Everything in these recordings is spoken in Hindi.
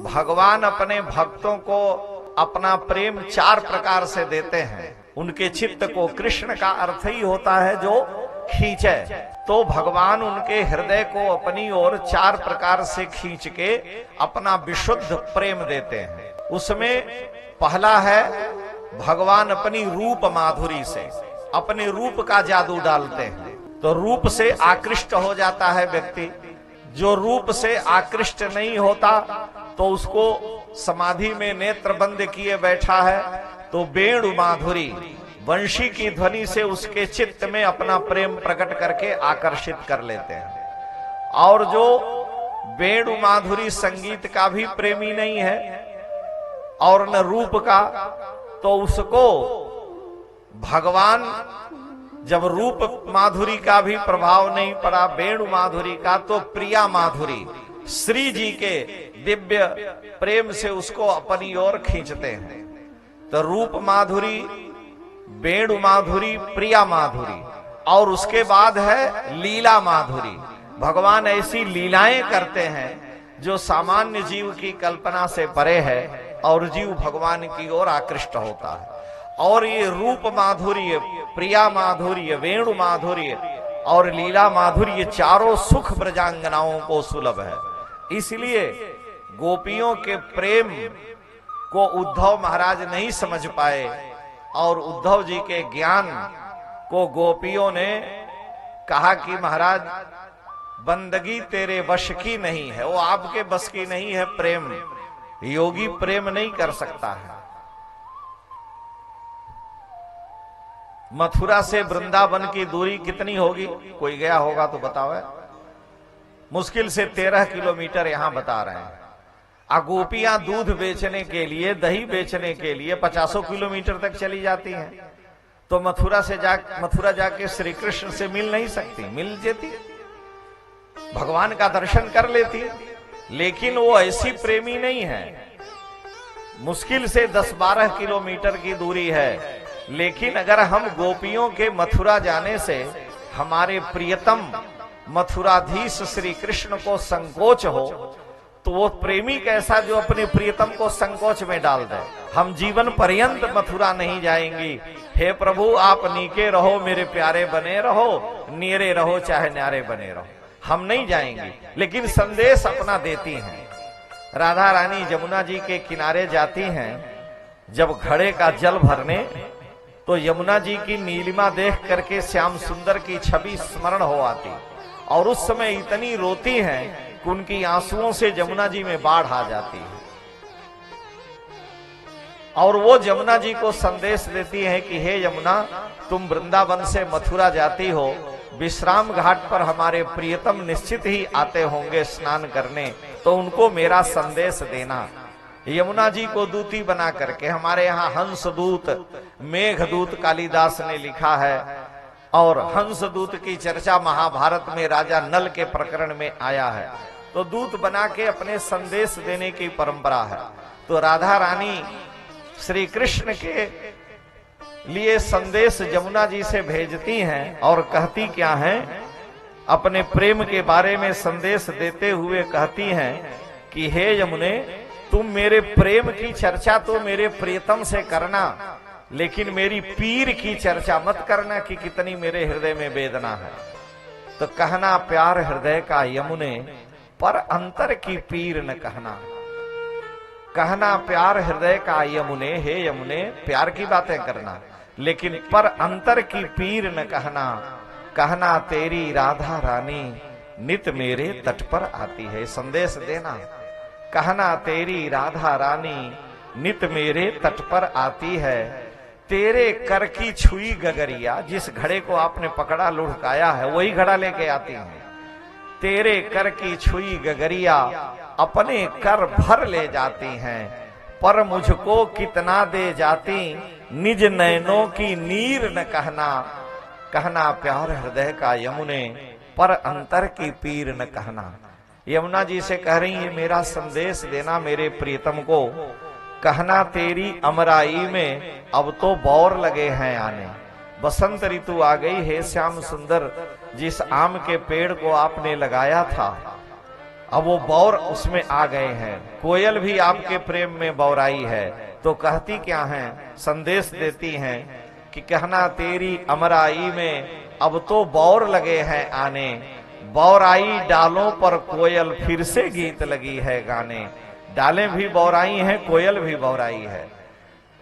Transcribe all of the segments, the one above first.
भगवान अपने भक्तों को अपना प्रेम 4 प्रकार से देते हैं। उनके चित्त को, कृष्ण का अर्थ ही होता है जो खींचे, तो भगवान उनके हृदय को अपनी ओर 4 प्रकार से खींच के अपना विशुद्ध प्रेम देते हैं। उसमें पहला है भगवान अपनी रूप माधुरी से अपने रूप का जादू डालते हैं, तो रूप से आकृष्ट हो जाता है व्यक्ति। जो रूप से आकृष्ट नहीं होता तो उसको समाधि में नेत्र बंद किए बैठा है, तो वेणु माधुरी वंशी की ध्वनि से उसके चित्त में अपना प्रेम प्रकट करके आकर्षित कर लेते हैं। और जो वेणु माधुरी संगीत का भी प्रेमी नहीं है और न रूप का, तो उसको भगवान जब रूप माधुरी का भी प्रभाव नहीं पड़ा, वेणु माधुरी का, तो प्रिया माधुरी श्री जी के दिव्य प्रेम से उसको अपनी ओर खींचते हैं। तो रूप माधुरी, वेणु माधुरी, प्रिया माधुरी, और उसके बाद है लीला माधुरी। भगवान ऐसी लीलाएं करते हैं जो सामान्य जीव की कल्पना से परे है और जीव भगवान की ओर आकृष्ट होता है। और ये रूप माधुर्य, प्रिया माधुर्य, वेणु माधुर्य और लीला माधुर्य, ये चारों सुख ब्रजांगनाओं को सुलभ है। इसलिए गोपियों के प्रेम को उद्धव महाराज नहीं समझ पाए और उद्धव जी के ज्ञान को गोपियों ने कहा कि महाराज बंदगी तेरे वश की नहीं है, वो आपके बस की नहीं है प्रेम, योगी प्रेम नहीं कर सकता है। मथुरा से वृंदावन की दूरी कितनी होगी, कोई गया होगा तो बताओ। मुश्किल से 13 किलोमीटर यहां बता रहे हैं। गोपियां दूध बेचने के लिए, दही बेचने के लिए 50 किलोमीटर तक चली जाती हैं, तो मथुरा जाके श्री कृष्ण से मिल नहीं सकती, मिल जाती भगवान का दर्शन कर लेती, लेकिन वो ऐसी प्रेमी नहीं है। मुश्किल से 10-12 किलोमीटर की दूरी है, लेकिन अगर हम गोपियों के मथुरा जाने से हमारे प्रियतम मथुराधीश श्री कृष्ण को संकोच हो, तो वो प्रेमी कैसा जो अपने प्रियतम को संकोच में डाल दे। हम जीवन पर्यंत मथुरा नहीं जाएंगी, हे प्रभु आप नीके रहो, मेरे प्यारे बने रहो, नीरे रहो चाहे न्यारे बने रहो, हम नहीं जाएंगे। लेकिन संदेश अपना देती हैं। राधा रानी यमुना जी के किनारे जाती हैं, जब घड़े का जल भरने, तो यमुना जी की नीलिमा देख करके श्याम सुंदर की छवि स्मरण हो आती, और उस समय इतनी रोती हैं कि उनकी आंसुओं से यमुना जी में बाढ़ आ जाती है। और वो यमुना जी को संदेश देती है कि हे यमुना, तुम वृंदावन से मथुरा जाती हो, विश्राम घाट पर हमारे प्रियतम निश्चित ही आते होंगे स्नान करने, तो उनको मेरा संदेश देना। यमुना जी को दूती बना करके, हमारे यहाँ हंस दूत, मेघ दूत कालिदास ने लिखा है, और हंस दूत की चर्चा महाभारत में राजा नल के प्रकरण में आया है। तो दूत बना के अपने संदेश देने की परंपरा है। तो राधा रानी श्री कृष्ण के लिए संदेश यमुना जी से भेजती हैं और कहती क्या हैं, अपने प्रेम के बारे में संदेश देते हुए कहती हैं कि हे यमुने, तुम मेरे प्रेम की चर्चा तो मेरे प्रियतम से करना, लेकिन मेरी पीर की चर्चा मत करना कि कितनी मेरे हृदय में वेदना है। तो कहना प्यार हृदय का यमुने, पर अंतर की पीर न कहना। कहना प्यार हृदय का यमुने, हे यमुने, प्यार की बातें करना, लेकिन पर अंतर की पीर न कहना। कहना तेरी राधा रानी नित मेरे तट पर आती है, संदेश देना। कहना तेरी राधा रानी नित मेरे तट पर आती है, तेरे कर की छुई गगरिया, जिस घड़े को आपने पकड़ा लुढ़काया है वही घड़ा लेके आती है। तेरे कर की छुई गगरिया अपने कर भर ले जाती हैं, पर मुझको कितना दे जाती, निज नैनों की नीर न कहना। कहना प्यार हृदय का यमुने, पर अंतर की पीर न कहना। यमुना जी से कह रही है मेरा संदेश देना मेरे प्रियतम को। कहना तेरी अमराई में अब तो बौर लगे हैं आने, बसंत ऋतु आ गई है श्याम सुंदर। जिस आम के पेड़ को आपने लगाया था अब वो बौर उसमें आ गए हैं। कोयल भी आपके प्रेम में बौराई है, तो कहती क्या है, संदेश देती हैं कि कहना तेरी अमराई में अब तो बौर लगे हैं आने, बौराई डालों पर कोयल फिर से गीत लगी है गाने। डालें भी बौराई हैं, कोयल भी बौराई है।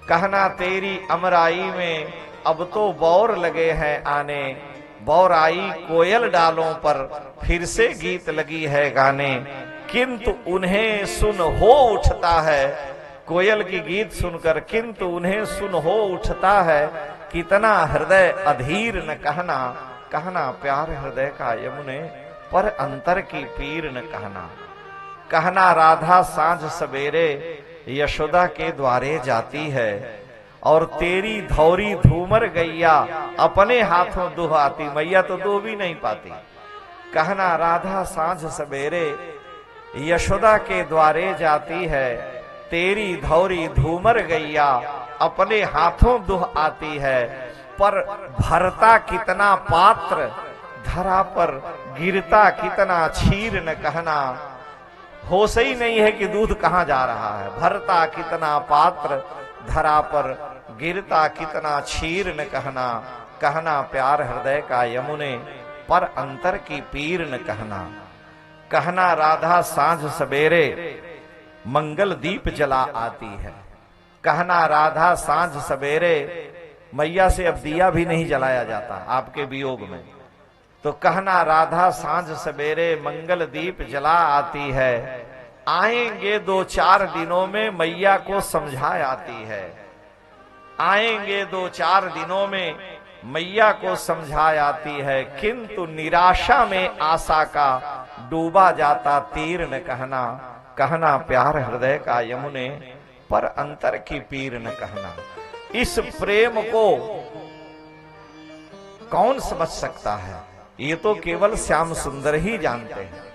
कहना तेरी अमराई में अब तो बौर लगे हैं आने, बौराई कोयल डालों पर फिर से गीत लगी है गाने। किंतु उन्हें सुन हो उठता है, कोयल की गीत सुनकर किंतु उन्हें सुन हो उठता है, कितना हृदय अधीर न कहना, कहना प्यार हृदय का यमुने पर अंतर की पीर न कहना। कहना राधा सांझ सवेरे यशोदा के द्वारे जाती है, और तेरी धौरी धूमर गैया अपने हाथों दुहाती। मैया तो दो भी नहीं पाती। कहना राधा सांझ सवेरे यशोदा के द्वारे जाती है, तेरी धौरी धूमर गैया अपने हाथों दुह आती है, पर भरता कितना पात्र धरा पर गिरता कितना क्षीर न कहना। होश ही नहीं है कि दूध कहां जा रहा है। भरता कितना पात्र धरा पर गिरता कितना क्षीर न कहना, कहना प्यार हृदय का यमुने पर अंतर की पीर न कहना। कहना राधा सांझ सवेरे मंगल दीप जला आती है। कहना राधा सांझ सवेरे, मैया से अब दिया भी नहीं जलाया जाता आपके वियोग में, तो कहना राधा सांझ सवेरे मंगल दीप जला आती है। आएंगे 2-4 दिनों में मैया को समझा आती है, आएंगे 2-4 दिनों में मैया को समझा आती है, किंतु निराशा में आशा का डूबा जाता तीर न कहना, कहना प्यार हृदय का यमुने पर अंतर की पीर न कहना। इस प्रेम को कौन समझ सकता है, ये तो केवल श्याम सुंदर ही जानते हैं।